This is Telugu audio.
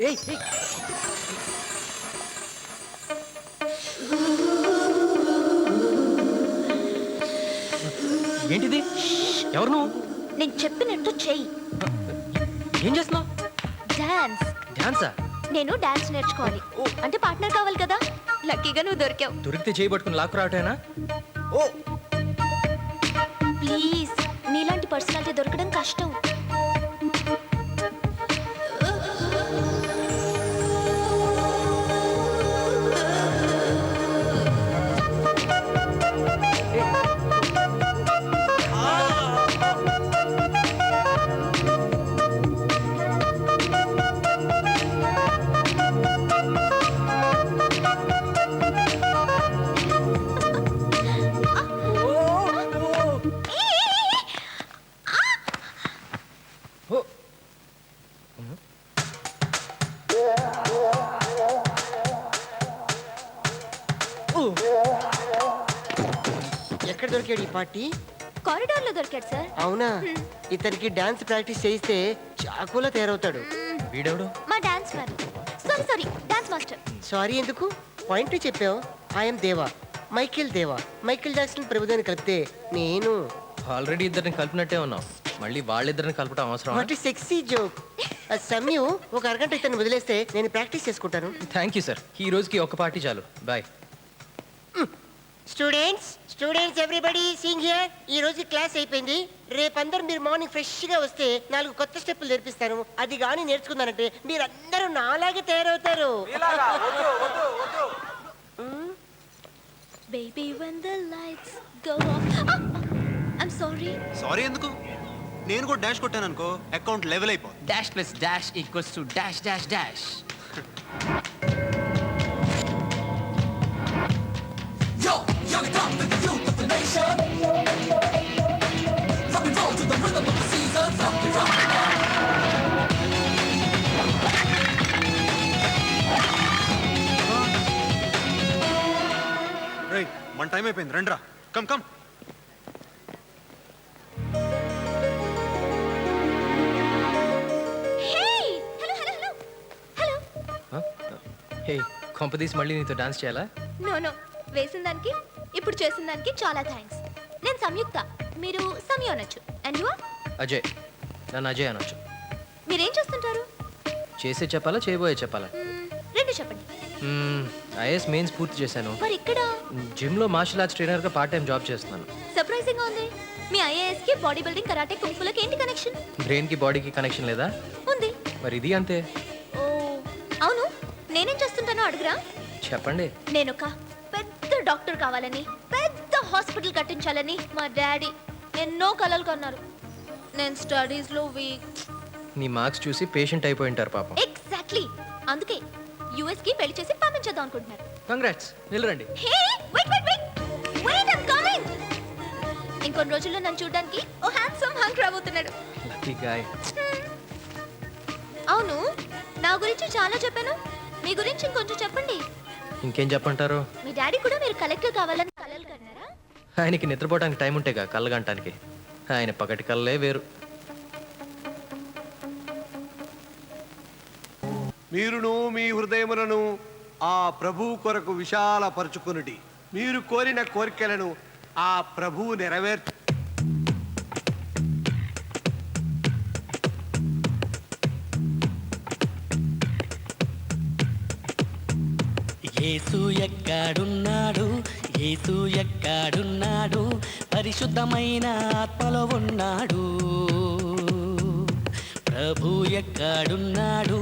ఏయ్ ఏంటిది? ఎవరు నువ్వు? నేను చెప్పినట్టు చెయ్యి. ఏం చేస్తున్నావు? డాన్స్. డాన్సా? నేను డాన్స్ నేర్చుకోవాలి. అంటే పార్ట్నర్ కావాలి కదా. లక్కీగా నువ్వు దొరికావు. దొరికితే చేయి పట్టుకుని లాక్కు రావటేనా? ఓ ప్లీజ్, నీలాంటి పర్సనాలిటీ దొరకడం కష్టం. ఎక్కడ దొరికాడు ఈ పార్టీ? కారిడార్ లో దొరికాడు సార్. అవునా? ఇతనికి డాన్స్ ప్రాక్టీస్ చేయిస్తే చాకులా తయారవుతాడు. వీడెవడు? మా డాన్స్ వారు. Sorry dance master. సారీ ఎందుకు? పాయింట్ చెప్పావు. ఐఎమ్ దేవా, మైకేల్ దేవా. మైకేల్ జాక్సన్ ప్రభుత్వాన్ని కలిపితే నేను. ఆల్రెడీ ఇద్దరిని కలిపినట్టే ఉన్నావు, మళ్ళీ వాళ్ళిద్దరిని కలపడం అవసరం? What sexy joke. సమయం ఒక అరగంట ఇతను వదిలేస్తే నేను ప్రాక్టీస్ చేసుకుంటాను. థ్యాంక్ యూ సార్, ఈ రోజుకి ఒక పార్టీ చాలు. Bye. Students everybody sing here. ఈ రోజు క్లాస్ అయిపోయింది. రేపందరూ మీరు మార్నింగ్ ఫ్రెష్ గా వస్తే 4 కొత్త స్టెప్పులు నేర్పిస్తాను. అది కానీ నేర్చుకున్నారంటే మీరందరూ నాలాగే తయారవుతారు. Baby when the lights go off. I'm sorry. Sorry ఎందుకు? నేను కూడా డాష్ కొట్టాను అనుకో, అకౌంట్ లెవెల్ అయిపో. Dash plus dash equals to dash dash dash. Yo, young dumb with the youth of the nation. Rock and roll to the rhythm of the season. Rock it, rock it, rock. రేయ్, మన టైం అయిపోయింది, రండి రా. Come come. Hey! Hello. హే, కొంపదీసి మళ్ళీ నీతో డాన్స్ చేయాలా? No. వేసిన దానికి ఇప్పుడు చేసిన దానికి చాలా థ్యాంక్స్. నేను సంయుక్త, మీరు సమయ అనొచ్చు. And you are? అజయ్. నన్ను అజయ్ అనొచ్చు. మీరేం చేస్తుంటారు? చేసే చెప్పాలా, చేయబోయే చెప్పాలా? రెండు చెప్పండి. ఐఎస్ మెయిన్స్ పూర్తి చేశాను. మరి ఇక్కడ జిమ్లో మార్షల్ ఆర్ట్స్ ట్రైనర్గా పార్ట్ టైం జాబ్ చేస్తున్నాను. సర్ప్రైజింగ్ గా ఉంది. మీ ఐఏఎస్ కి బాడీ బిల్డింగ్, కరాటే, కుంఫులకి ఏంటి కనెక్షన్? బ్రెయిన్కి బాడీకి కనెక్షన్ లేదా? ఉంది. మరి ఇది అంతే. ఓ అవును, నేనేం చేస్తుంటానో అడుగురా. చెప్పండి. నేను ఒక పెద్ద డాక్టర్ కావాలని, పెద్ద హాస్పిటల్ కట్టించాలని మా డాడీ ఎన్నో కలలు కన్నారు. నేను స్టడీస్ లో వీక్. నీ మార్క్స్ చూసి పేషెంట్ అయిపోయి ఉంటారు పాపం. ఎగ్జాక్ట్లీ, అందుకే యుఎస్ కి పెళ్లి చేసి పంపించేద్దాం అనుకుంటున్నారు. కంగ్రాట్స్, నిలరండి. Hey wait I'm coming. ఇంకొన్ని రోజుల్లో నన్ను చూడడానికి ఓ హ్యాండ్సమ్ హంక్ రాబోతున్నాడు. Lucky guy. అవును, నా గురించి చాలా చెప్పాను, మీ గురించి ఇంకొంచెం చెప్పండి. ఇంకేం చెప్పంటారు? మీ డాడీ కూడా మీరు కలెక్టర్ కావాలని కలలు కన్నారా? ఆయనకి నిద్రపోవడానికి టైం ఉంటేగా కళ్ళగంటానికి. ఆయన పగటి కళ్ళే వేరు. మీరును మీ హృదయములను ఆ ప్రభు కొరకు విశాలపరచుకునుడి. మీరు కోరిన కోరికలను ఆ ప్రభు నెరవేర్చు. యేసు ఎక్కడున్నాడు, యేసు ఎక్కడున్నాడు, పరిశుద్ధమైన ఆత్మలో ఉన్నాడు. ప్రభు ఎక్కడున్నాడు,